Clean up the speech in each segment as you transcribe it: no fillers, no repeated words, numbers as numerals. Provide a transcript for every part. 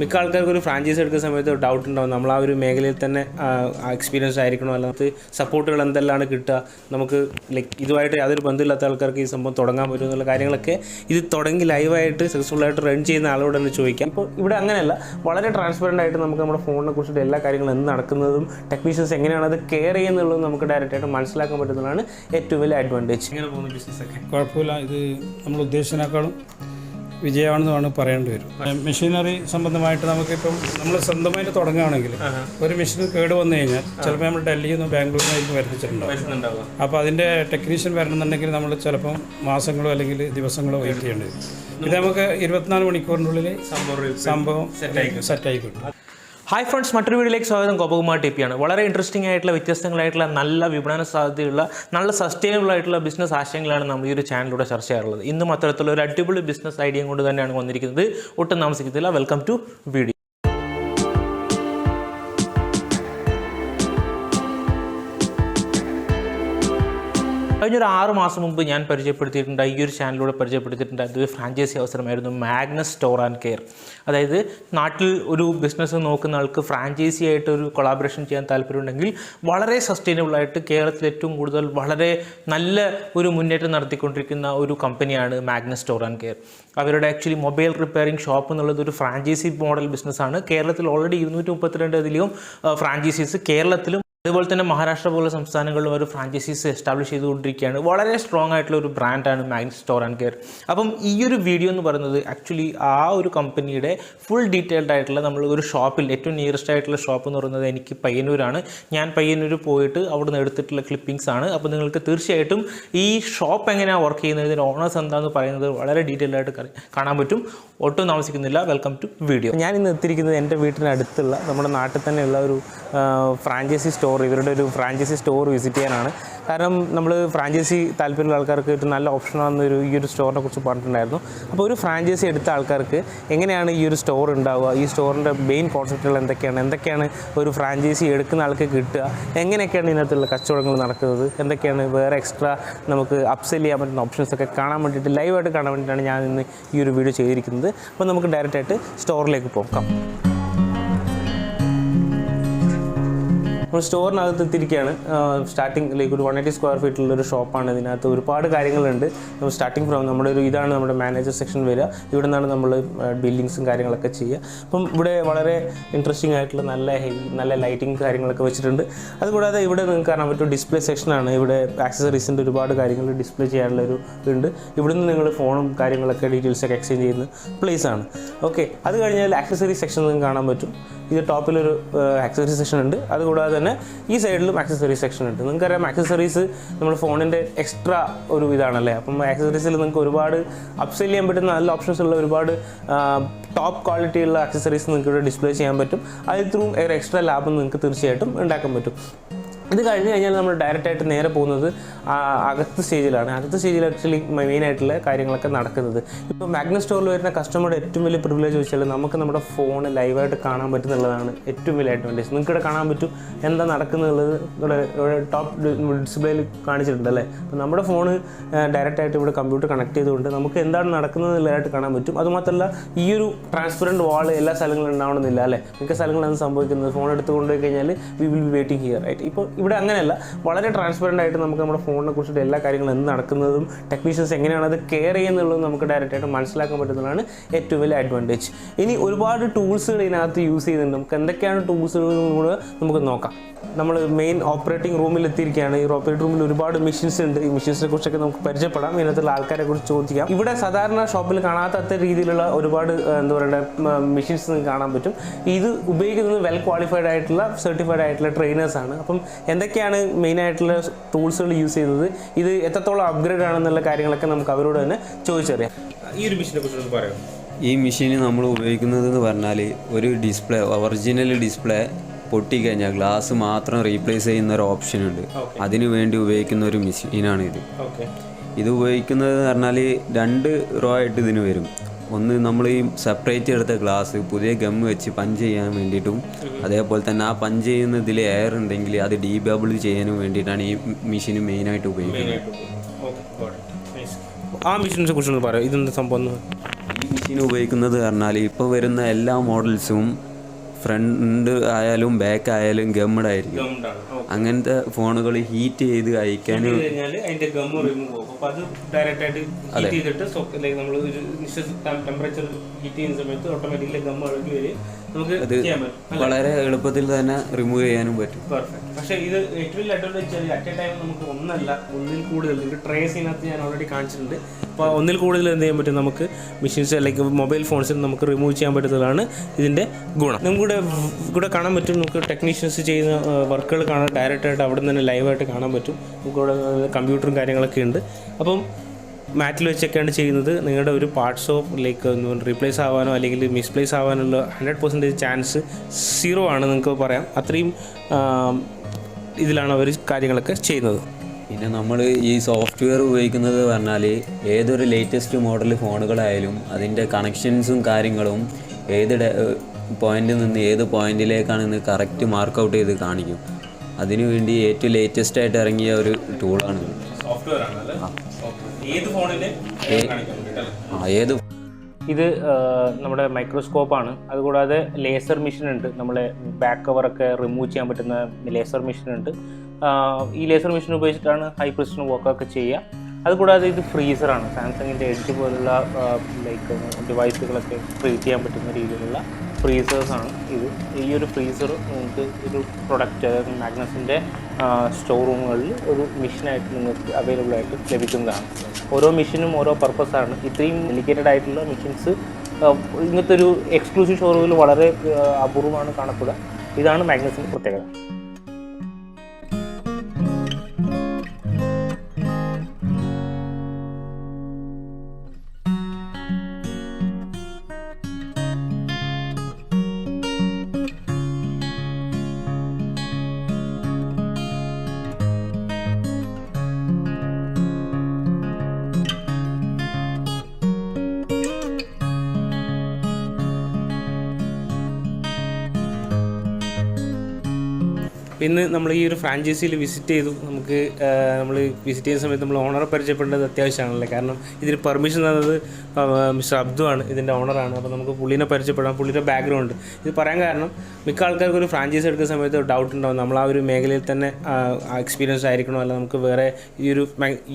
മിക്ക ആൾക്കാർക്ക് ഒരു ഫ്രാഞ്ചൈസി എടുക്കുന്ന സമയത്ത് ഡൗട്ട് ഉണ്ടാവും, നമ്മൾ ആ ഒരു മേഖലയിൽ തന്നെ എക്സ്പീരിയൻസ് ആയിരിക്കണോ, അല്ലാത്ത സപ്പോർട്ടുകൾ എന്തെല്ലാം കിട്ടുക, നമുക്ക് ലൈക്ക് ഇതുമായിട്ട് യാതൊരു ബന്ധമില്ലാത്ത ആൾക്കാർക്ക് ഈ സംഭവം തുടങ്ങാൻ പറ്റും എന്നുള്ള കാര്യങ്ങളൊക്കെ ഇത് തുടങ്ങി ലൈവായിട്ട് സക്സസ്ഫുള്ളായിട്ട് റൺ ചെയ്യുന്ന ആളോട് തന്നെ ചോദിക്കാം. ഇപ്പോൾ ഇവിടെ അങ്ങനെയല്ല, വളരെ ട്രാൻസ്പെറൻ്റ് ആയിട്ട് നമുക്ക് നമ്മുടെ ഫോണിനെ കുറിച്ചിട്ട് എല്ലാ കാര്യങ്ങളും എന്ത് നടക്കുന്നതും ടെക്നീഷ്യൻസ് എങ്ങനെയാണ് അത് കെയർ ചെയ്യുന്നുള്ളതും നമുക്ക് ഡയറക്റ്റായിട്ട് മനസ്സിലാക്കാൻ പറ്റുന്നതാണ് ഏറ്റവും വലിയ അഡ്വാൻറ്റേജ്. എങ്ങനെ പോകുന്നു ബിസിനസ്സൊക്കെ? കുഴപ്പമില്ല, ഇത് നമ്മൾ ഉദ്ദേശിച്ചതിനേക്കാളും വിജയമാണെന്നാണ് പറയേണ്ടി വരും. മെഷീനറി സംബന്ധമായിട്ട് നമുക്കിപ്പം നമ്മൾ സ്വന്തമായിട്ട് തുടങ്ങുകയാണെങ്കിൽ ഒരു മെഷീൻ കേട് വന്നു കഴിഞ്ഞാൽ ചിലപ്പോൾ നമ്മൾ ഡൽഹിയിൽ നിന്ന് ബാംഗ്ലൂരിൽ നിന്ന് വരുത്തിച്ചിട്ടുണ്ടാവും. അപ്പോൾ അതിൻ്റെ ടെക്നീഷ്യൻ വരണമെന്നുണ്ടെങ്കിൽ നമ്മൾ ചിലപ്പം മാസങ്ങളോ അല്ലെങ്കിൽ ദിവസങ്ങളോ വെയിറ്റ് ചെയ്യേണ്ടി വരും. ഇത് നമുക്ക് 24 മണിക്കൂറിനുള്ളിൽ സംഭവം സെറ്റായി കിട്ടും. ഹായ് ഫ്രണ്ട്സ്, മറ്റൊരു വീഡിയോയിലേക്ക് സ്വാഗതം. കോപ്പകുമാർ ടിപ്പിയാണ്. വളരെ ഇൻട്രസ്റ്റിംഗ് ആയിട്ടുള്ള വ്യത്യസ്തങ്ങളായിട്ടുള്ള നല്ല വിപണന സാധ്യതയുള്ള നല്ല സസ്റ്റൈനബിൾ ആയിട്ടുള്ള ബിസിനസ് ആശയങ്ങളാണ് നമ്മൾ ഈ ഒരു ചാനലിലൂടെ ചർച്ച ചെയ്യാറുള്ളത്. ഇന്നും അത്തരത്തിലുള്ള ഒരു അടിപൊളി ബിസിനസ് ഐഡിയ കൊണ്ട് തന്നെയാണ് വന്നിരിക്കുന്നത്. ഒട്ടും താമസിക്കത്തില്ല. Welcome to video. കഴിഞ്ഞൊരു 6 മാസം മുമ്പ് ഞാൻ പരിചയപ്പെടുത്തിയിട്ടുണ്ട്, ഈ ഒരു ചാനലിലൂടെ പരിചയപ്പെടുത്തിയിട്ടുണ്ട്. അതൊരു ഫ്രാഞ്ചൈസി അവസരമായിരുന്നു, മാഗ്നസ് സ്റ്റോർ ആൻഡ് കെയർ. അതായത് നാട്ടിൽ ഒരു ബിസിനസ് നോക്കുന്ന ആൾക്ക് ഫ്രാഞ്ചൈസി ആയിട്ട് ഒരു കൊളാബറേഷൻ ചെയ്യാൻ താല്പര്യമുണ്ടെങ്കിൽ വളരെ സസ്റ്റൈനബിളായിട്ട് കേരളത്തിൽ ഏറ്റവും കൂടുതൽ വളരെ നല്ല ഒരു മുന്നേറ്റം നടത്തിക്കൊണ്ടിരിക്കുന്ന ഒരു കമ്പനിയാണ് മാഗ്നസ് സ്റ്റോർ ആൻഡ് കെയർ. അവരുടെ ആക്ച്വലി മൊബൈൽ റിപ്പയറിംഗ് ഷോപ്പ് എന്നുള്ളത് ഒരു ഫ്രാഞ്ചൈസി മോഡൽ ബിസിനസ്സാണ്. കേരളത്തിൽ ഓൾറെഡി 232 ഫ്രാഞ്ചൈസീസ് കേരളത്തിലും അതുപോലെ തന്നെ മഹാരാഷ്ട്ര പോലുള്ള സംസ്ഥാനങ്ങളിലും ഒരു ഫ്രാഞ്ചൈസീസ് എസ്റ്റാബ്ലിഷ് ചെയ്തുകൊണ്ടിരിക്കുകയാണ്. വളരെ സ്ട്രോങ് ആയിട്ടുള്ള ഒരു ബ്രാൻഡാണ് മാഗ്നസ് സ്റ്റോർ ആൻഡ് കെയർ. അപ്പം ഈ ഒരു വീഡിയോ എന്ന് പറയുന്നത് ആക്ച്വലി ആ ഒരു കമ്പനിയുടെ ഫുൾ ഡീറ്റെയിൽഡ് ആയിട്ടുള്ള നമ്മൾ ഒരു ഷോപ്പിൽ ഏറ്റവും നിയറസ്റ്റ് ആയിട്ടുള്ള ഷോപ്പ് എന്ന് പറയുന്നത് എനിക്ക് പയ്യന്നൂരാണ്. ഞാൻ പയ്യന്നൂർ പോയിട്ട് അവിടെ നിന്ന് എടുത്തിട്ടുള്ള ക്ലിപ്പിംഗ്സ് ആണ്. അപ്പോൾ നിങ്ങൾക്ക് തീർച്ചയായിട്ടും ഈ ഷോപ്പ് എങ്ങനെയാണ് വർക്ക് ചെയ്യുന്നത്, ഇതിൻ്റെ ഓണേഴ്സ് എന്താണെന്ന് പറയുന്നത് വളരെ ഡീറ്റെയിൽഡ് ആയിട്ട് കാണാൻ പറ്റും. ഒട്ടും താമസിക്കുന്നില്ല, വെൽക്കം ടു വീഡിയോ. ഞാൻ ഇന്ന് എത്തിയിരിക്കുന്നത് എൻ്റെ വീട്ടിനടുത്തുള്ള നമ്മുടെ നാട്ടിൽ തന്നെയുള്ള ഒരു ഫ്രാഞ്ചൈസി സ്റ്റോർ, ഇവരുടെ ഒരു ഫ്രാഞ്ചൈസി സ്റ്റോർ വിസിറ്റ് ചെയ്യാനാണ്. കാരണം നമ്മൾ ഫ്രാഞ്ചൈസി താല്പര്യമുള്ള ആൾക്കാർക്ക് ഏറ്റവും നല്ല ഓപ്ഷനാണെന്നൊരു ഈ ഒരു സ്റ്റോറിനെ കുറിച്ച് പറഞ്ഞിട്ടുണ്ടായിരുന്നു. അപ്പോൾ ഒരു ഫ്രാഞ്ചൈസി എടുത്ത ആൾക്കാർക്ക് എങ്ങനെയാണ് ഈ ഒരു സ്റ്റോർ ഉണ്ടാവുക, ഈ സ്റ്റോറിൻ്റെ മെയിൻ കോൺസെപ്റ്റുകൾ എന്തൊക്കെയാണ് ഒരു ഫ്രാഞ്ചൈസി എടുക്കുന്ന ആൾക്ക് കിട്ടുക, എങ്ങനെയൊക്കെയാണ് ഇതിനകത്തുള്ള കച്ചവടങ്ങൾ നടക്കുന്നത്, എന്തൊക്കെയാണ് വേറെ എക്സ്ട്രാ നമുക്ക് അപ്സെൽ ചെയ്യാൻ പറ്റുന്ന ഓപ്ഷൻസൊക്കെ കാണാൻ വേണ്ടിയിട്ട് ലൈവായിട്ട് കാണാൻ വേണ്ടിയിട്ടാണ് ഞാൻ ഇന്ന് ഈ ഒരു വീഡിയോ ചെയ്തിരിക്കുന്നത്. അപ്പോൾ നമുക്ക് ഡയറക്റ്റായിട്ട് സ്റ്റോറിലേക്ക് പോകാം. നമ്മൾ സ്റ്റോറിനകത്ത് എത്തിയിരിക്കുകയാണ്. സ്റ്റാർട്ടിങ് ലൈക്ക് ഒരു 180 സ്ക്വയർ ഫീറ്റിലുള്ളൊരു ഷോപ്പാണ്. ഇതിനകത്ത് ഒരുപാട് കാര്യങ്ങളുണ്ട്. നമ്മൾ സ്റ്റാർട്ടിങ് ഫ്രം നമ്മുടെ ഒരു ഇതാണ് നമ്മുടെ മാനേജർ സെക്ഷൻ വരിക. ഇവിടെ നിന്നാണ് നമ്മൾ ബില്ലിങ്സും കാര്യങ്ങളൊക്കെ ചെയ്യുക. അപ്പം ഇവിടെ വളരെ ഇൻട്രസ്റ്റിംഗ് ആയിട്ടുള്ള നല്ല ലൈറ്റിംഗ് കാര്യങ്ങളൊക്കെ വെച്ചിട്ടുണ്ട്. അതുകൂടാതെ ഇവിടെ നിങ്ങൾക്ക് കാണാൻ പറ്റും ഡിസ്പ്ലേ സെക്ഷനാണ്. ഇവിടെ ആക്സസറീസിൻ്റെ ഒരുപാട് കാര്യങ്ങൾ ഡിസ്പ്ലേ ചെയ്യാനുള്ളൊരു ഉണ്ട്. ഇവിടുന്ന് നിങ്ങൾ ഫോണും കാര്യങ്ങളൊക്കെ ഡീറ്റെയിൽസൊക്കെ എക്സ്ചേഞ്ച് ചെയ്യുന്ന പ്ലേസാണ്. ഓക്കെ, അത് കഴിഞ്ഞാൽ ആക്സസറി സെക്ഷൻ നിങ്ങൾക്ക് കാണാൻ പറ്റും. ഇത് ടോപ്പിലൊരു ആക്സസറി സെക്ഷൻ ഉണ്ട്. അതുകൂടാതെ തന്നെ ഈ സൈഡിലും ആക്സസറി സെക്ഷൻ ഉണ്ട്. നിങ്ങൾക്കറിയാം ആക്സസറീസ് നമ്മുടെ ഫോണിൻ്റെ എക്സ്ട്രാ ഒരു ഇതാണല്ലേ. അപ്പം ആക്സസറീസിൽ നിങ്ങൾക്ക് ഒരുപാട് അപ്സെൽ ചെയ്യാൻ പറ്റുന്ന നല്ല ഓപ്ഷൻസ് ഉള്ള ഒരുപാട് ടോപ്പ് ക്വാളിറ്റിയുള്ള ആക്സസറീസ് നിങ്ങൾക്ക് ഇവിടെ ഡിസ്പ്ലേ ചെയ്യാൻ പറ്റും. അതിൽ ത്രൂ ഒരു എക്സ്ട്രാ ലാഭം നിങ്ങൾക്ക് തീർച്ചയായിട്ടും ഉണ്ടാക്കാൻ പറ്റും. ഇത് കഴിഞ്ഞ് കഴിഞ്ഞാൽ നമ്മൾ ഡയറക്റ്റായിട്ട് നേരെ പോകുന്നത് അകത്ത് സ്റ്റേജിലാണ്. അകത്ത് സ്റ്റേജിൽ ആക്ച്വലി മെയിനായിട്ടുള്ള കാര്യങ്ങളൊക്കെ നടക്കുന്നത്. ഇപ്പോൾ മാഗ്നസ് സ്റ്റോറിൽ വരുന്ന കസ്റ്റമറുടെ ഏറ്റവും വലിയ പ്രിവിലേജ് വെച്ചാൽ നമുക്ക് നമ്മുടെ ഫോൺ ലൈവായിട്ട് കാണാൻ പറ്റുന്നുള്ളതാണ് ഏറ്റവും വലിയ അഡ്വാൻറ്റേജ്. നിങ്ങൾക്ക് ഇവിടെ കാണാൻ പറ്റും എന്താ നടക്കുന്നുള്ളത്. ഇവിടെ ടോപ്പ് ഡിസ്പ്ലേയിൽ കാണിച്ചിട്ടുണ്ട് അല്ലേ. അപ്പോൾ നമ്മുടെ ഫോൺ ഡയറക്റ്റായിട്ട് ഇവിടെ കമ്പ്യൂട്ടർ കണക്ട് ചെയ്തുകൊണ്ട് നമുക്ക് എന്താണ് നടക്കുന്നത് എന്നുള്ളതായിട്ട് കാണാൻ പറ്റും. അതുമാത്രമല്ല ഈ ഒരു ട്രാൻസ്പെറൻറ്റ് വാൾ എല്ലാ സ്ഥലങ്ങളിലും ഉണ്ടാവണമെന്നില്ല അല്ലേ. മിക്ക സ്ഥലങ്ങളിലാണ് സംഭവിക്കുന്നത്. ഫോൺ എടുത്ത് കൊണ്ടുപോയി കഴിഞ്ഞാൽ we will be waiting here right. ഇപ്പോൾ ഇവിടെ അങ്ങനെയല്ല, വളരെ ട്രാൻസ്പെറൻ്റ് ആയിട്ട് നമുക്ക് നമ്മുടെ ഫോണിനെ കുറിച്ചിട്ട് എല്ലാ കാര്യങ്ങളും എന്ത് നടക്കുന്നതും ടെക്നീഷ്യൻസ് എങ്ങനെയാണ് അത് കെയർ ചെയ്യുന്നുള്ളതും നമുക്ക് ഡയറക്റ്റായിട്ട് മനസ്സിലാക്കാൻ പറ്റുന്നതാണ് ഏറ്റവും വലിയ അഡ്വാൻറ്റേജ്. ഇനി ഒരുപാട് ടൂൾസുകൾ ഇതിനകത്ത് യൂസ് ചെയ്യുന്നുണ്ട്. നമുക്ക് എന്തൊക്കെയാണ് ടൂൾസുകൾ കൂടെ നമുക്ക് നോക്കാം. നമ്മൾ മെയിൻ ഓപ്പറേറ്റിംഗ് റൂമിൽ എത്തിയിരിക്കുകയാണ്. ഈ ഓപ്പറേറ്റിംഗ് റൂമിൽ ഒരുപാട് മെഷീൻസ് ഉണ്ട്. ഈ മെഷീൻസിനെ കുറിച്ചൊക്കെ നമുക്ക് പരിചയപ്പെടാം, ഇതിനകത്തുള്ള ആൾക്കാരെ കുറിച്ച് ചോദിക്കാം. ഇവിടെ സാധാരണ ഷോപ്പിൽ കാണാത്ത രീതിയിലുള്ള ഒരുപാട് എന്താ പറയുക മെഷീൻസ് നിങ്ങൾക്ക് കാണാൻ പറ്റും. ഇത് ഉപയോഗിക്കുന്നത് വെൽ ക്വാളിഫൈഡ് ആയിട്ടുള്ള സർട്ടിഫൈഡ് ആയിട്ടുള്ള ട്രെയിനേഴ്സാണ്. അപ്പം എന്തൊക്കെയാണ് മെയിനായിട്ടുള്ള ടൂൾസുകൾ യൂസ് ചെയ്യുന്നത്, ഇത് എത്രത്തോളം അപ്ഗ്രേഡ് ആണെന്നുള്ള കാര്യങ്ങളൊക്കെ നമുക്ക് അവരോട് തന്നെ ചോദിച്ചറിയാം. ഈ ഒരു മെഷീനെ കുറിച്ച് പറയാം. ഈ മെഷീൻ നമ്മൾ ഉപയോഗിക്കുന്നതെന്ന് പറഞ്ഞാൽ ഒരു ഡിസ്പ്ലേ, ഒറിജിനൽ ഡിസ്പ്ലേ പൊട്ടിക്കഴിഞ്ഞാൽ ഗ്ലാസ് മാത്രം റീപ്ലേസ് ചെയ്യുന്ന ഒരു ഓപ്ഷൻ ഉണ്ട്. അതിനു വേണ്ടി ഉപയോഗിക്കുന്ന ഒരു മെഷീനാണ് ഇത്. ഇത് ഉപയോഗിക്കുന്നത് എന്ന് പറഞ്ഞാൽ 2 റോ ആയിട്ട് ഇതിന് വരും. ഒന്ന് നമ്മൾ ഈ സെപ്പറേറ്റ് എടുത്ത ഗ്ലാസ് പുതിയ ഗം വെച്ച് പഞ്ച് ചെയ്യാൻ വേണ്ടിയിട്ടും, അതേപോലെ തന്നെ ആ പഞ്ച് ചെയ്യുന്നതിൽ എയർ ഉണ്ടെങ്കിൽ അത് ഡീബബിൾ ചെയ്യാനും വേണ്ടിയിട്ടാണ് ഈ മെഷീൻ മെയിനായിട്ട് ഉപയോഗിക്കുന്നത്. ആ മെഷീനെ കുറിച്ചൊന്ന് പറയാം. ഇതെന്താ സംഭവം? ഈ മെഷീൻ ഉപയോഗിക്കുന്നത് പറഞ്ഞാൽ ഇപ്പോൾ വരുന്ന എല്ലാ മോഡൽസും ഫ്രണ്ട് ആയാലും ബാക്ക് ആയാലും ഗമ്മഡ് ആയിരിക്കും. അങ്ങനത്തെ ഫോണുകൾ ഹീറ്റ് ചെയ്ത് അയക്കാൻ അതിന്റെ ഗം റിമൂവ് ആവും. അപ്പോൾ അത് ഡയറക്റ്റ് ആയിട്ട് ഹീറ്റ് ചെയ്തിട്ട് നമ്മൾ ഒരു നിശ്ചിത ടെമ്പറേച്ചർ ഹീറ്റ് ചെയ്യുന്ന സമയത്ത് ഓട്ടോമാറ്റിക്കലി ഗം ഇളകി വരും. നമുക്ക് ചെയ്യാൻ പറ്റും. വളരെ എളുപ്പത്തിൽ തന്നെ റിമൂവ് ചെയ്യാനും പറ്റും. പെർഫെക്റ്റ്. പക്ഷേ ഇത് ഏറ്റവും വലിയ അഡ്വാൻറ്റേജ് വെച്ചാൽ അറ്റ് എ ടൈം നമുക്ക് ഒന്നിൽ കൂടുതൽ നിങ്ങൾക്ക് ട്രേസിനകത്ത് ഞാൻ ഓൾറെഡി കാണിച്ചിട്ടുണ്ട്. അപ്പോൾ ഒന്നിൽ കൂടുതൽ എന്ത് ചെയ്യാൻ പറ്റും, നമുക്ക് മെഷീൻസ് അല്ലെങ്കിൽ മൊബൈൽ ഫോൺസിൽ നമുക്ക് റിമൂവ് ചെയ്യാൻ പറ്റുന്നതാണ് ഇതിൻ്റെ ഗുണം. നമുക്കിവിടെ കാണാൻ പറ്റും. നമുക്ക് ടെക്നീഷ്യൻസ് ചെയ്യുന്ന വർക്കുകൾ കാണാൻ ഡയറക്റ്റായിട്ട് അവിടെ നിന്ന് തന്നെ ലൈവായിട്ട് കാണാൻ പറ്റും. നമുക്കിവിടെ കമ്പ്യൂട്ടറും കാര്യങ്ങളൊക്കെ ഉണ്ട്. അപ്പം മാറ്റിൽ വെച്ചൊക്കെയാണ് ചെയ്യുന്നത്. നിങ്ങളുടെ ഒരു പാർട്സ് ഓഫ് റീപ്ലേസ് ആവാനോ അല്ലെങ്കിൽ മിസ്പ്ലേസ് ആവാനുള്ള 100% ചാൻസ് 0 ആണ് നിങ്ങൾക്ക് പറയാം. അത്രയും ഇതിലാണ് അവർ കാര്യങ്ങളൊക്കെ ചെയ്യുന്നത്. പിന്നെ നമ്മൾ ഈ സോഫ്റ്റ്വെയർ ഉപയോഗിക്കുന്നത് പറഞ്ഞാൽ ഏതൊരു ലേറ്റസ്റ്റ് മോഡൽ ഫോണുകളായാലും അതിൻ്റെ കണക്ഷൻസും കാര്യങ്ങളും ഏത് പോയിന്റിൽ നിന്ന് ഏത് പോയിന്റിലേക്കാണെന്ന് കറക്റ്റ് മാർക്ക് ഔട്ട് ചെയ്ത് കാണിക്കും. അതിനുവേണ്ടി ഏറ്റവും ലേറ്റസ്റ്റ് ആയിട്ട് ഇറങ്ങിയ ഒരു ടൂളാണ് സോഫ്റ്റ്വെയർ ആണ്. ഇത് നമ്മുടെ മൈക്രോസ്കോപ്പാണ്. അതുകൂടാതെ ലേസർ മെഷീൻ ഉണ്ട്. നമ്മളെ ബാക്ക് കവറൊക്കെ റിമൂവ് ചെയ്യാൻ പറ്റുന്ന ലേസർ മെഷീൻ ഉണ്ട്. ഈ ലേസർ മെഷീൻ ഉപയോഗിച്ചിട്ടാണ് ഹൈ പ്രിസിഷൻ വർക്കൊക്കെ ചെയ്യുക. അതുകൂടാതെ ഇത് ഫ്രീസറാണ്. സാംസങ്ങിൻ്റെ എഡ്ജ് പോലുള്ള ഡിവൈസുകളൊക്കെ ഫ്രീസ് ചെയ്യാൻ പറ്റുന്ന രീതിയിലുള്ള ഫ്രീസേഴ്സാണ് ഇത്. ഈ ഒരു ഫ്രീസർ നിങ്ങൾക്ക് ഒരു പ്രൊഡക്റ്റ്, അതായത് മാഗ്നസിൻ്റെ സ്റ്റോർ റൂമുകളിൽ ഒരു മെഷീനായിട്ട് നിങ്ങൾക്ക് അവൈലബിൾ ആയിട്ട് ലഭിക്കുന്നതാണ്. ഓരോ മെഷീനും ഓരോ പർപ്പസാണ്. ഇത്രയും ഡെലിക്കേറ്റഡ് ആയിട്ടുള്ള മെഷീൻസ് ഇങ്ങനത്തെ ഒരു എക്സ്ക്ലൂസീവ് ഷോറൂമിൽ വളരെ അപൂർവമാണ് കാണപ്പെടുക. ഇതാണ് മാഗ്നസിൻ്റെ പ്രത്യേകത. ഇന്ന് നമ്മൾ ഈ ഒരു ഫ്രാഞ്ചൈസിയിൽ വിസിറ്റ് ചെയ്തു. നമ്മൾ വിസിറ്റ് ചെയ്യുന്ന സമയത്ത് നമ്മൾ ഓണറെ പരിചയപ്പെടേണ്ടത് അത്യാവശ്യമാണല്ലേ. കാരണം ഇതിന് പെർമിഷൻ തന്നത് മിസ്റ്റർ അബ്ദു ആണ്, ഇതിൻ്റെ ഓണറാണ്. അപ്പോൾ നമുക്ക് പുള്ളിനെ പരിചയപ്പെടാം, പുള്ളിയുടെ ബാക്ക്ഗ്രൗണ്ട്. ഇത് പറയാൻ കാരണം മിക്ക ആൾക്കാർക്ക് ഒരു ഫ്രാഞ്ചൈസി എടുക്കുന്ന സമയത്ത് ഡൗട്ട് ഉണ്ടാവും, നമ്മൾ ആ ഒരു മേഖലയിൽ തന്നെ എക്സ്പീരിയൻസ് ആയിരിക്കണോ, അല്ല നമുക്ക് വേറെ ഈ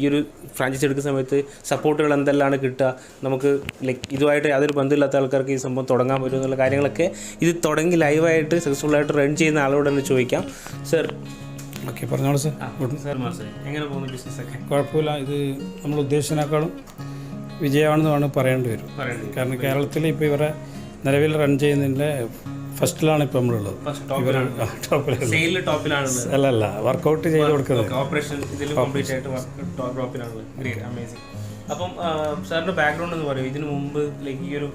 ഒരു ഫ്രാഞ്ചൈസി എടുക്കുന്ന സമയത്ത് സപ്പോർട്ടുകൾ എന്തെല്ലാമാണ് കിട്ടുക, നമുക്ക് ഇതുമായിട്ട് യാതൊരു ബന്ധമില്ലാത്ത ആൾക്കാർക്ക് ഈ സംഭവം തുടങ്ങാൻ പറ്റും എന്നുള്ള കാര്യങ്ങളൊക്കെ ഇത് തുടങ്ങി ലൈവായിട്ട് സക്സസ്ഫുള്ളായിട്ട് റൺ ചെയ്യുന്ന ആളോട് തന്നെ ചോദിക്കാം. സർ, ഓക്കെ, പറഞ്ഞോളൂ സർ. എങ്ങനെ പോകുന്നു ബിസിനസ്സൊക്കെ? കുഴപ്പമില്ല. ഇത് നമ്മൾ ഉദ്ദേശിച്ചതിനേക്കാളും വിജയമാണെന്നാണ് പറയേണ്ടി വരും. കാരണം കേരളത്തിൽ ഇപ്പോൾ ഇവരെ നിലവിൽ റൺ ചെയ്യുന്നതിൻ്റെ ഫസ്റ്റിലാണ് ഇപ്പോൾ നമ്മളുള്ളത്. അല്ല വർക്കൗട്ട് ചെയ്ത് കൊടുക്കുന്നത്. അപ്പം സാറിൻ്റെ ബാക്ക്ഗ്രൗണ്ട് എന്ന് പറയും, ഇതിനു മുമ്പ് ഈ ഒരു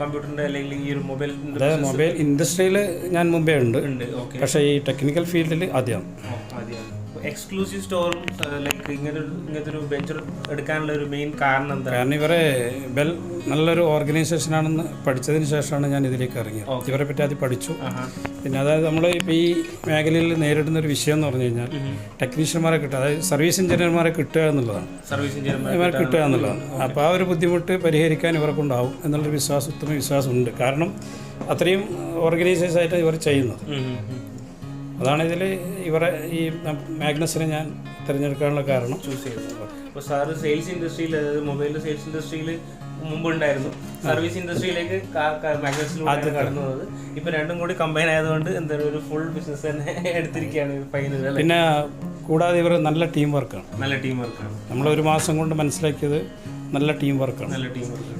കമ്പ്യൂട്ടറിൻ്റെ അല്ലെങ്കിൽ ഈ ഒരു മൊബൈൽ ഇൻഡസ്ട്രിയിൽ ഞാൻ മുമ്പേ ഉണ്ട്. പക്ഷേ ഈ ടെക്നിക്കൽ ഫീൽഡിൽ ആദ്യമാണ്. എക്സ്ക്ലൂസീവ് സ്റ്റോറും ഇങ്ങനത്തെ ഒരു വെഞ്ചർ എടുക്കാനുള്ള ഒരു മെയിൻ കാരണം എന്താ? കാരണം ഇവരെ നല്ലൊരു ഓർഗനൈസേഷനാണെന്ന് പഠിച്ചതിന് ശേഷമാണ് ഞാൻ ഇതിലേക്ക് ഇറങ്ങിയത്. ഇവരെ പറ്റി ആദ്യം പഠിച്ചു. പിന്നെ അതായത് നമ്മൾ ഇപ്പോൾ ഈ മേഖലയിൽ നേരിടുന്ന ഒരു വിഷയം എന്ന് പറഞ്ഞു കഴിഞ്ഞാൽ ടെക്നീഷ്യന്മാരെ കിട്ടുക, അതായത് സർവീസ് എഞ്ചിനീയർമാരെ കിട്ടുക എന്നുള്ളതാണ്. ഇവരെ കിട്ടുക എന്നുള്ളതാണ്. അപ്പോൾ ആ ഒരു ബുദ്ധിമുട്ട് പരിഹരിക്കാൻ ഇവർക്കുണ്ടാവും എന്നുള്ളൊരു ഉത്തമ വിശ്വാസമുണ്ട്. കാരണം അത്രയും ഓർഗനൈസേഴ്സായിട്ട് ഇവർ ചെയ്യുന്നത്. അതാണ് ഇതിൽ ഇവരെ ഈ മാഗ്നസിനെ ഞാൻ തിരഞ്ഞെടുക്കാനുള്ള കാരണം. ചൂസ് ചെയ്തത്. അപ്പോൾ സാറ് സെയിൽസ് ഇൻഡസ്ട്രിയിൽ, അതായത് മൊബൈലിൻ്റെ സെയിൽസ് ഇൻഡസ്ട്രിയിൽ മുമ്പുണ്ടായിരുന്നു. സർവീസ് ഇൻഡസ്ട്രിയിലേക്ക് മാഗ്നസിലൂടെ കടന്നത്. ഇപ്പോൾ രണ്ടും കൂടി കമ്പൈൻ ആയതുകൊണ്ട് എന്താ ഒരു ഫുൾ ബിസിനസ് തന്നെ എടുത്തിരിക്കുകയാണ് ഫൈനൽ. പിന്നെ കൂടാതെ ഇവർ നല്ല ടീം വർക്കാണ്. നമ്മൾ ഒരു മാസം കൊണ്ട് മനസ്സിലാക്കിയത് നല്ല ടീം വർക്കാണ്.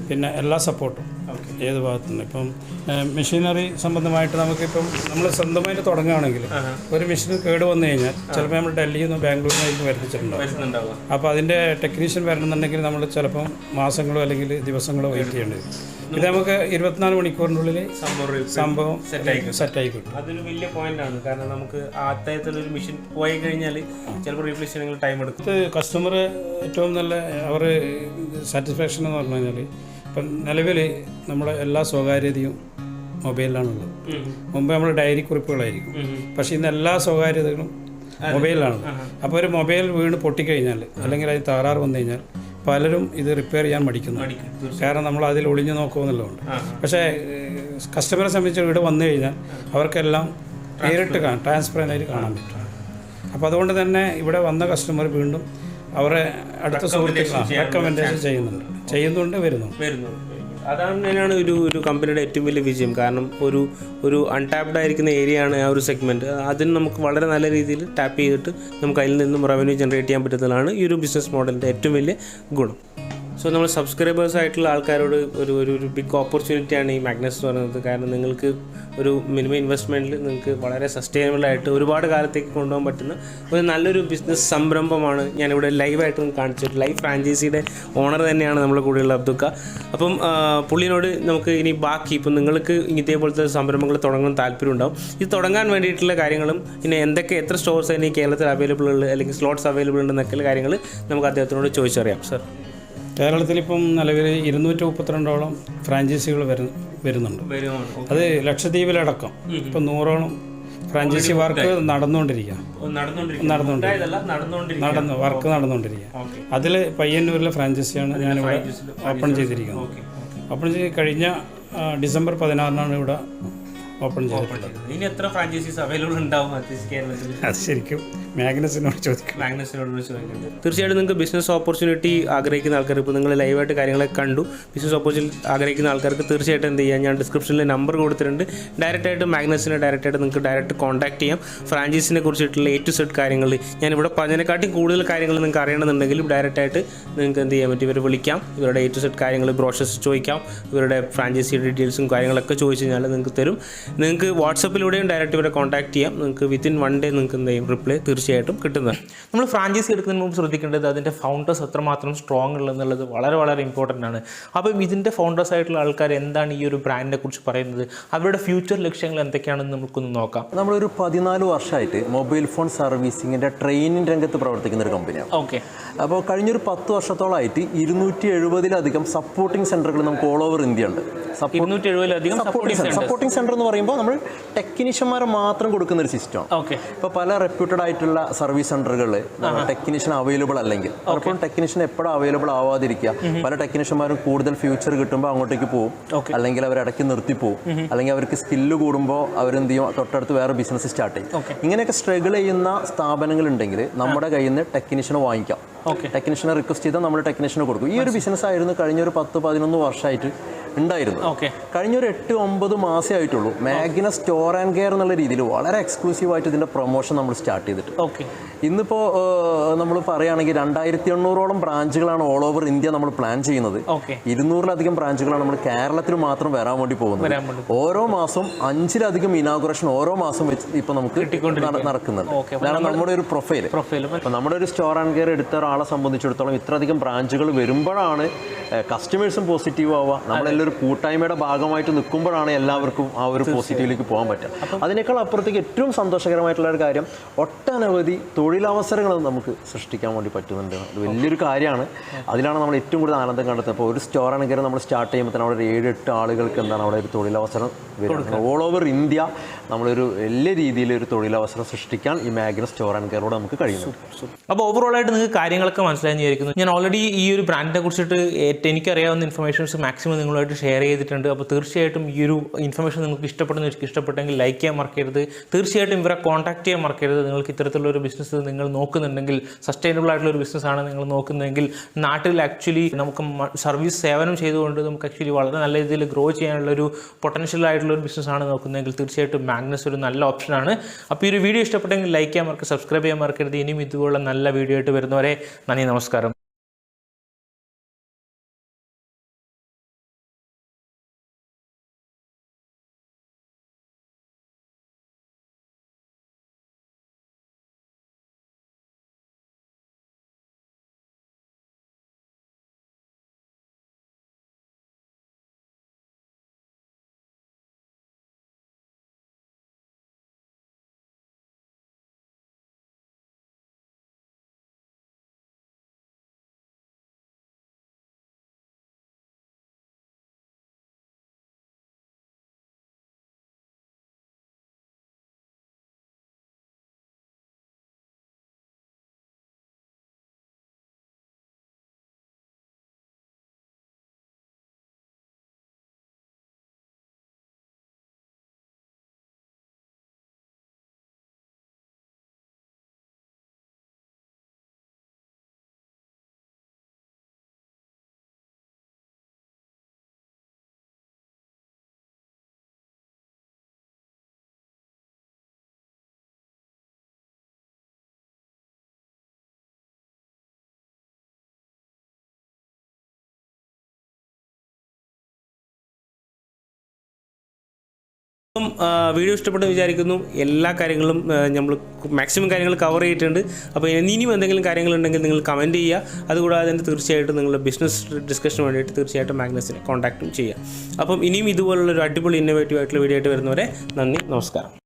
പിന്നെ എല്ലാ സപ്പോർട്ടും ഏത് ഭാഗത്തുനിന്ന്. ഇപ്പം മെഷീനറി സംബന്ധമായിട്ട് നമുക്കിപ്പം നമ്മൾ സ്വന്തമായിട്ട് തുടങ്ങുകയാണെങ്കിൽ ഒരു മെഷീൻ കേട് വന്നു കഴിഞ്ഞാൽ ചിലപ്പോൾ നമ്മൾ ഡൽഹിയിൽ നിന്ന് ബാംഗ്ലൂരിൽ നിന്ന് വരുത്തിച്ചിട്ടുണ്ടാവും. അപ്പോൾ അതിൻ്റെ ടെക്നീഷ്യൻ വരണമെന്നുണ്ടെങ്കിൽ നമ്മൾ ചിലപ്പം മാസങ്ങളോ അല്ലെങ്കിൽ ദിവസങ്ങളോ വെയിറ്റ് ചെയ്യേണ്ടി വരും. ഇത് നമുക്ക് 24 മണിക്കൂറിനുള്ളിൽ സംഭവം സെറ്റായി കിട്ടും. അതൊരു വലിയ പോയിന്റാണ്. കാരണം നമുക്ക് അത്തരത്തിലൊരു മെഷീൻ പോയി കഴിഞ്ഞാൽ ചിലപ്പോൾ റീപ്ലേസ് ചെയ്യണമെങ്കിൽ ടൈം എടുക്കും. ഇത് കസ്റ്റമർ ഏറ്റവും നല്ല അവർ സാറ്റിസ്ഫാക്ഷൻ എന്ന് പറഞ്ഞു കഴിഞ്ഞാൽ ഇപ്പം നിലവിൽ നമ്മുടെ എല്ലാ സ്വകാര്യതയും മൊബൈലിലാണുള്ളത്. മുമ്പ് നമ്മൾ ഡയറി കുറിപ്പുകളായിരിക്കും, പക്ഷേ ഇന്ന് എല്ലാ സ്വകാര്യതകളും മൊബൈലിലാണ്. അപ്പോൾ ഒരു മൊബൈൽ വീണ് പൊട്ടിക്കഴിഞ്ഞാൽ അല്ലെങ്കിൽ അതിന് തകരാറ് വന്നു കഴിഞ്ഞാൽ പലരും ഇത് റിപ്പയർ ചെയ്യാൻ മടിക്കുന്നു. കാരണം നമ്മൾ അതിൽ ഒളിഞ്ഞു നോക്കുമെന്നുള്ളതുകൊണ്ട്. പക്ഷേ കസ്റ്റമറെ സംബന്ധിച്ച് ഇവിടെ വന്നു കഴിഞ്ഞാൽ അവർക്കെല്ലാം നേരിട്ട് ട്രാൻസ്പെറൻ്റായിട്ട് കാണാൻ പറ്റും. അപ്പോൾ അതുകൊണ്ട് തന്നെ ഇവിടെ വന്ന കസ്റ്റമർ വീണ്ടും അവരെ അടുത്ത സുഹൃത്തുക്കൾ റെക്കമെൻഡേഷൻ ചെയ്യുന്നുണ്ട് വരുന്നുണ്ട്. അതാണ് ഒരു കമ്പനിയുടെ ഏറ്റവും വലിയ വിജയം. കാരണം ഒരു അൺടാപ്ഡ് ആയിരിക്കുന്ന ഏരിയ ആണ് ആ ഒരു സെഗ്മെൻറ്റ്. അതിന് നമുക്ക് വളരെ നല്ല രീതിയിൽ ടാപ്പ് ചെയ്തിട്ട് നമുക്ക് അതിൽ നിന്നും റവന്യൂ ജനറേറ്റ് ചെയ്യാൻ പറ്റുന്നതാണ് ഈ ഒരു ബിസിനസ് മോഡലിൻ്റെ ഏറ്റവും വലിയ ഗുണം. സോ നമ്മൾ സബ്സ്ക്രൈബേഴ്സ് ആയിട്ടുള്ള ആൾക്കാരോട് ഒരു ബിഗ് ഓപ്പർച്യൂണിറ്റിയാണ് ഈ മാഗ്നസ് എന്ന് പറയുന്നത്. കാരണം നിങ്ങൾക്ക് ഒരു മിനിമം ഇൻവെസ്റ്റ്മെൻറ്റിൽ നിങ്ങൾക്ക് വളരെ സസ്റ്റൈനബിളായിട്ട് ഒരുപാട് കാലത്തേക്ക് കൊണ്ടുപോകാൻ പറ്റുന്ന ഒരു നല്ലൊരു ബിസിനസ് സംരംഭമാണ് ഞാനിവിടെ ലൈവായിട്ട് കാണിച്ചത്. ലൈവ് ഫ്രാഞ്ചൈസിയുടെ ഓണർ തന്നെയാണ് നമ്മുടെ കൂടെയുള്ള അബ്ദുക്ക. അപ്പം പുള്ളിനോട് നമുക്ക് ഇനി ബാക്കി ഇപ്പം നിങ്ങൾക്ക് ഇതേപോലത്തെ സംരംഭങ്ങൾ തുടങ്ങാൻ താല്പര്യം ഉണ്ടാവും. ഇത് തുടങ്ങാൻ വേണ്ടിയിട്ടുള്ള കാര്യങ്ങളും പിന്നെ എത്ര സ്റ്റോർസ് ഇനി കേരളത്തിൽ അവൈലബിൾ ഉള്ളത് അല്ലെങ്കിൽ സ്ലോട്ട്സ് അവൈലബിൾ ഉണ്ടെന്നൊക്കെയുള്ള കാര്യങ്ങൾ നമുക്ക് അദ്ദേഹത്തിനോട് ചോദിച്ചറിയാം. സർ, കേരളത്തിലിപ്പം നിലവിൽ 232ഓളം ഫ്രാഞ്ചൈസികൾ വരുന്നുണ്ട്. അത് ലക്ഷദ്വീപിലടക്കം ഇപ്പം 100ഓളം ഫ്രാഞ്ചൈസി വർക്ക് നടന്നുകൊണ്ടിരിക്കുക. അതിൽ പയ്യന്നൂരിലെ ഫ്രാഞ്ചൈസിയാണ് ഞാനിവിടെ ഓപ്പൺ ചെയ്തിരിക്കുന്നത്. ഓപ്പൺ ചെയ്ത് കഴിഞ്ഞ ഡിസംബർ 16 ഇവിടെ ഓപ്പൺ ചെയ്തിട്ടുള്ളത്. ഇനി എത്ര ഫ്രാഞ്ചൈസീസ് അവൈലബിൾ ഉണ്ടാവും കേരളത്തിൽ? അത് ശരിക്കും മാഗ്നസിനോട് ചോദിക്കും. തീർച്ചയായിട്ടും നിങ്ങൾക്ക് ബിസിനസ് ഓപ്പർച്യൂണിറ്റി ആഗ്രഹിക്കുന്ന ആൾക്കാർ, ഇപ്പോൾ നിങ്ങൾ ലൈവായിട്ട് കാര്യങ്ങളൊക്കെ കണ്ടു, ബിസിനസ് ഓപ്പർച്യൂണിറ്റി ആഗ്രഹിക്കുന്ന ആൾക്കാർക്ക് തീർച്ചയായിട്ടും എന്ത് ചെയ്യാം, ഞാൻ ഡിസ്ക്രിപ്ഷനിൽ നമ്പർ കൊടുത്തിട്ടുണ്ട്. ഡയറക്റ്റായിട്ട് മാഗ്നസിനെ നിങ്ങൾക്ക് ഡയറക്റ്റ് കോൺടാക്ട് ചെയ്യാം. ഫ്രാഞ്ചൈസിനെ കുറിച്ചിട്ടുള്ള A to Z കാര്യങ്ങൾ ഞാനിവിടെ പറഞ്ഞതിനെക്കാട്ടും കൂടുതൽ കാര്യങ്ങൾ നിങ്ങൾക്ക് അറിയണമെന്നുണ്ടെങ്കിലും ഡയറക്റ്റായിട്ട് നിങ്ങൾക്ക് എന്ത് ചെയ്യാൻ പറ്റും, ഇവരെ വിളിക്കാം. ഇവരുടെ A to Z കാര്യങ്ങൾ ബ്രോഷേഴ്സ് ചോദിക്കാം. ഇവരുടെ ഫ്രാഞ്ചൈസി ഡീറ്റെയിൽസും കാര്യങ്ങളൊക്കെ ചോദിച്ചു കഴിഞ്ഞാൽ നിങ്ങൾക്ക് തരും. നിങ്ങൾക്ക് വാട്സപ്പിലൂടെയും ഡയറക്റ്റ് ഇവരെ കോൺടാക്ട് ചെയ്യാം. നിങ്ങൾക്ക് വിത്തിൻ 1 day നിങ്ങൾക്ക് എന്ത് ചെയ്യും റിപ്ലൈ തീർച്ചയായിട്ടും കിട്ടുന്നത്. നമ്മൾ ഫ്രാഞ്ചൈസി എടുക്കുന്നതിന് മുമ്പ് ശ്രദ്ധിക്കേണ്ടത് അതിൻ്റെ ഫൗണ്ടേഴ്സ് എത്രമാത്രം സ്ട്രോങ് ഉള്ളതെന്നുള്ളത് വളരെ വളരെ ഇമ്പോർട്ടൻ്റ് ആണ്. അപ്പം ഇതിൻ്റെ ഫൗണ്ടേഴ്സ് ആയിട്ടുള്ള ആൾക്കാർ എന്താണ് ഈ ഒരു ബ്രാൻഡിനെ കുറിച്ച് പറയുന്നത്, അവരുടെ ഫ്യൂച്ചർ ലക്ഷ്യങ്ങൾ എന്തൊക്കെയാണെന്ന് നമുക്കൊന്ന് നോക്കാം. നമ്മളൊരു 14 വർഷമായിട്ട് മൊബൈൽ ഫോൺ സർവീസിങ്ങിൻ്റെ ട്രെയിനിങ് രംഗത്ത് പ്രവർത്തിക്കുന്ന ഒരു കമ്പനിയാണ്. ഓക്കെ. അപ്പോൾ കഴിഞ്ഞൊരു 10 വർഷത്തോളമായിട്ട് 270-ലധികം സപ്പോർട്ടിംഗ് സെൻ്ററുകൾ നമുക്ക് ഓൾ ഓവർ ഇന്ത്യ ഉണ്ട്. 270-ലധികം സപ്പോർട്ടിംഗ് സെൻ്റർ എന്ന് പറയുമ്പോൾ നമ്മൾ ടെക്നീഷ്യന്മാരെ മാത്രം കൊടുക്കുന്ന ഒരു സിസ്റ്റമാണ്. ഓക്കെ. ഇപ്പോൾ പല റെപ്യൂട്ടഡ് ആയിട്ടുള്ള സർവീസ് സെൻ്ററുകളിൽ ടെക്നീഷ്യൻ അവൈലബിൾ അല്ലെങ്കിൽ പലപ്പോഴും ടെക്നീഷ്യൻ എപ്പോഴും അവൈലബിൾ ആവാതിരിക്കുക. പല ടെക്നീഷ്യന്മാരും കൂടുതൽ ഫ്യൂച്ചർ കിട്ടുമ്പോൾ അങ്ങോട്ടേക്ക് പോകും, അല്ലെങ്കിൽ അവർ ഇടയ്ക്ക് നിർത്തി പോകും, അല്ലെങ്കിൽ അവർക്ക് സ്കില്ല് കൂടുമ്പോൾ അവരെന്ത് ചെയ്യും, തൊട്ടടുത്ത് വേറെ ബിസിനസ് സ്റ്റാർട്ട് ചെയ്യും. ഇങ്ങനെയൊക്കെ സ്ട്രഗിൾ ചെയ്യുന്ന സ്ഥാപനങ്ങളുണ്ടെങ്കിൽ നമ്മുടെ കയ്യിൽ നിന്ന് ടെക്നീഷ്യനെ വാങ്ങിക്കാം. ടെക്നീഷ്യനെ റിക്വസ്റ്റ് ചെയ്താൽ നമ്മൾ ടെക്നീഷ്യനെ കൊടുക്കും. ഈ ഒരു ബിസിനസ് ആയിരുന്നു കഴിഞ്ഞൊരു 10-11 വർഷമായിട്ട് ഉണ്ടായിരുന്നു. കഴിഞ്ഞൊരു 8-9 മാസേ ആയിട്ടുള്ളൂ മാഗ്നസ് സ്റ്റോർ ആൻഡ് കെയർ എന്നുള്ള രീതിയിൽ വളരെ എക്സ്ക്ലൂസീവായിട്ട് ഇതിൻ്റെ പ്രൊമോഷൻ നമ്മൾ സ്റ്റാർട്ട് ചെയ്തിട്ട്. ഇന്നിപ്പോൾ നമ്മൾ പറയുകയാണെങ്കിൽ 2800ഓളം ബ്രാഞ്ചുകളാണ് ഓൾ ഓവർ ഇന്ത്യ നമ്മൾ പ്ലാൻ ചെയ്യുന്നത്. 200-ലധികം ബ്രാഞ്ചുകളാണ് നമ്മൾ കേരളത്തിൽ മാത്രം വരാൻ വേണ്ടി പോകുന്നത്. ഓരോ മാസം 5-ലധികം ഇനാഗുറേഷൻ ഓരോ മാസം വെച്ച് ഇപ്പോൾ നമുക്ക് നടക്കുന്നുണ്ട്. അതാണ് നമ്മുടെ ഒരു പ്രൊഫൈൽ. അപ്പോൾ നമ്മുടെ ഒരു സ്റ്റോർ ആൻഡ് കെയർ എടുത്ത ഒരാളെ സംബന്ധിച്ചിടത്തോളം ഇത്രയധികം ബ്രാഞ്ചുകൾ വരുമ്പോഴാണ് കസ്റ്റമേഴ്സും പോസിറ്റീവ് ആവുക. നമ്മളെല്ലാം ഒരു കൂട്ടായ്മയുടെ ഭാഗമായിട്ട് നിൽക്കുമ്പോഴാണ് എല്ലാവർക്കും ആ ഒരു പോസിറ്റീവിലേക്ക് പോകാൻ പറ്റുക. അതിനേക്കാൾ അപ്പുറത്തേക്ക് ഏറ്റവും സന്തോഷകരമായിട്ടുള്ള ഒരു കാര്യം, ഒട്ടനവധി തൊഴിലവസരങ്ങൾ നമുക്ക് സൃഷ്ടിക്കാൻ വേണ്ടി പറ്റുന്നുണ്ട്. അത് വലിയൊരു കാര്യമാണ്. അതിലാണ് നമ്മൾ ഏറ്റവും കൂടുതൽ ആനന്ദം കണ്ടെത്തുന്നത്. അപ്പോൾ ഒരു സ്റ്റോർ ആണെങ്കിൽ നമ്മൾ സ്റ്റാർട്ട് ചെയ്യുമ്പോൾ തന്നെ അവിടെ ഒരു 7-8 ആളുകൾക്ക് എന്താണ് അവിടെ ഒരു തൊഴിലവസരം വരുന്നത്. ഓൾ ഓവർ ഇന്ത്യ നമ്മളൊരു വലിയ രീതിയിൽ ഒരു തൊഴിലവസരം സൃഷ്ടിക്കാൻ ഈ മാഗ്നസ് സ്റ്റോർ ആൻഡ് കെയറോട് നമുക്ക് കഴിയുന്നു. അപ്പോൾ ഓവറോളായിട്ട് നിങ്ങൾക്ക് കാര്യങ്ങളൊക്കെ മനസ്സിലായെന്ന് വിചാരിക്കുന്നു. ഞാൻ ഓൾറെഡി ഈ ഒരു ബ്രാൻഡിനെ കുറിച്ചിട്ട് എനിക്കറിയാവുന്ന ഇൻഫർമേഷൻസ് മാക്സിമം നിങ്ങളുമായിട്ട് ഷെയർ ചെയ്തിട്ടുണ്ട്. അപ്പോൾ തീർച്ചയായിട്ടും ഈ ഒരു ഇൻഫർമേഷൻ നിങ്ങൾക്ക് ഇഷ്ടപ്പെട്ടെങ്കിൽ ലൈക്ക് ചെയ്യാൻ മറക്കരുത്. തീർച്ചയായിട്ടും ഇവരെ കോൺടാക്ട് ചെയ്യാൻ മറക്കരുത്. നിങ്ങൾക്ക് ഇത്തരത്തിലുള്ള ഒരു ബിസിനസ് നിങ്ങൾ നോക്കുന്നുണ്ടെങ്കിൽ, സസ്റ്റൈനബിൾ ആയിട്ടുള്ള ഒരു ബിസിനസ്സാണ് നിങ്ങൾ നോക്കുന്നതെങ്കിൽ, നാട്ടിൽ ആക്ച്വലി നമുക്ക് സർവീസ് സേവനം ചെയ്തുകൊണ്ട് നമുക്ക് ആക്ച്വലി വളരെ നല്ല രീതിയിൽ ഗ്രോ ചെയ്യാനുള്ള ഒരു പൊട്ടൻഷ്യൽ ആയിട്ടുള്ള ഒരു ബിസിനസ്സാണ് നോക്കുന്നതെങ്കിൽ തീർച്ചയായിട്ടും മാഗ്നസ് ഒരു നല്ല ഓപ്ഷനാണ്. അപ്പോൾ ഈ ഒരു വീഡിയോ ഇഷ്ടപ്പെട്ടെങ്കിൽ ലൈക്ക് ചെയ്യാൻ മറക്കരുത്, സബ്സ്ക്രൈബ് ചെയ്യാൻ മറക്കരുത്. ഇനിയും ഇതുപോലുള്ള നല്ല വീഡിയോ ആയിട്ട് വരുന്നവരെ നന്ദി, നമസ്കാരം. അപ്പം വീഡിയോ ഇഷ്ടപ്പെട്ടു വിചാരിക്കുന്നു. എല്ലാ കാര്യങ്ങളും നമ്മൾ മാക്സിമം കാര്യങ്ങൾ കവർ ചെയ്തിട്ടുണ്ട്. അപ്പോൾ ഇനിയും എന്തെങ്കിലും കാര്യങ്ങളുണ്ടെങ്കിൽ നിങ്ങൾ കമൻറ്റ് ചെയ്യുക. അതുകൂടാതെ തന്നെ തീർച്ചയായിട്ടും നിങ്ങളുടെ ബിസിനസ് ഡിസ്കഷന് വേണ്ടിയിട്ട് തീർച്ചയായിട്ടും മാഗ്നസിനെ കോൺടാക്റ്റും ചെയ്യുക. അപ്പം ഇനിയും ഇതുപോലുള്ളൊരു അടിപൊളി ഇന്നോവേറ്റീവ് ആയിട്ടുള്ള വീഡിയോ ആയിട്ട് വരുന്നവരെ നന്ദി, നമസ്കാരം.